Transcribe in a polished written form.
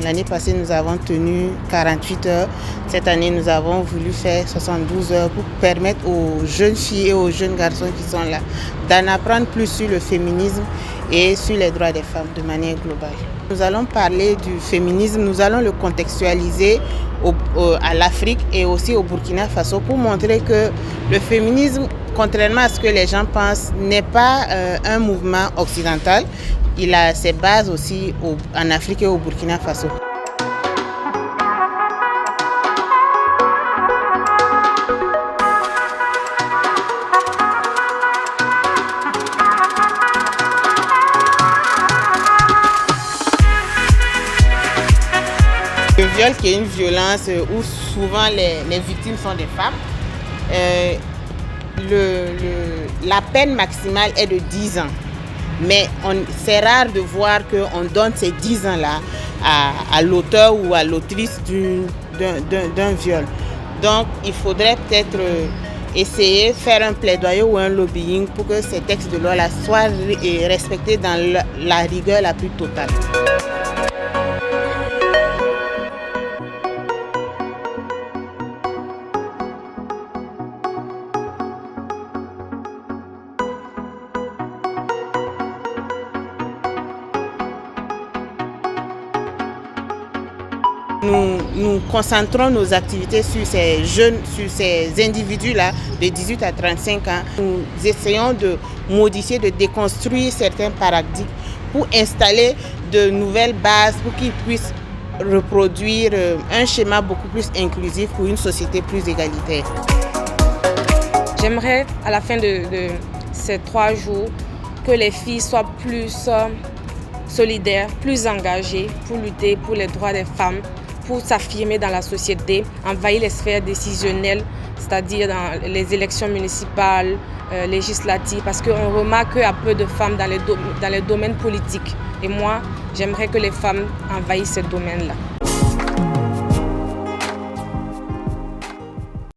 L'année passée, nous avons tenu 48 heures. Cette année, nous avons voulu faire 72 heures pour permettre aux jeunes filles et aux jeunes garçons qui sont là d'en apprendre plus sur le féminisme et sur les droits des femmes de manière globale. Nous allons parler du féminisme, nous allons le contextualiser à l'Afrique et aussi au Burkina Faso pour montrer que le féminisme, contrairement à ce que les gens pensent, n'est pas un mouvement occidental. Il a ses bases aussi en Afrique et au Burkina Faso. Le viol qui est une violence où souvent les victimes sont des femmes. La peine maximale est de 10 ans. Mais c'est rare de voir qu'on donne ces 10 ans-là à l'auteur ou à l'autrice d'un viol. Donc il faudrait peut-être essayer de faire un plaidoyer ou un lobbying pour que ces textes de loi-là soient respectés dans la rigueur la plus totale. Nous concentrons nos activités sur ces jeunes, sur ces individus-là de 18 à 35 ans. Nous essayons de modifier, de déconstruire certains paradigmes pour installer de nouvelles bases pour qu'ils puissent reproduire un schéma beaucoup plus inclusif pour une société plus égalitaire. J'aimerais à la fin de ces 3 jours que les filles soient plus solidaires, plus engagées pour lutter pour les droits des femmes, pour s'affirmer dans la société, envahir les sphères décisionnelles, c'est-à-dire dans les élections municipales, législatives, parce qu'on remarque qu'il y a peu de femmes dans les domaines politiques. Et moi, j'aimerais que les femmes envahissent ces domaines-là.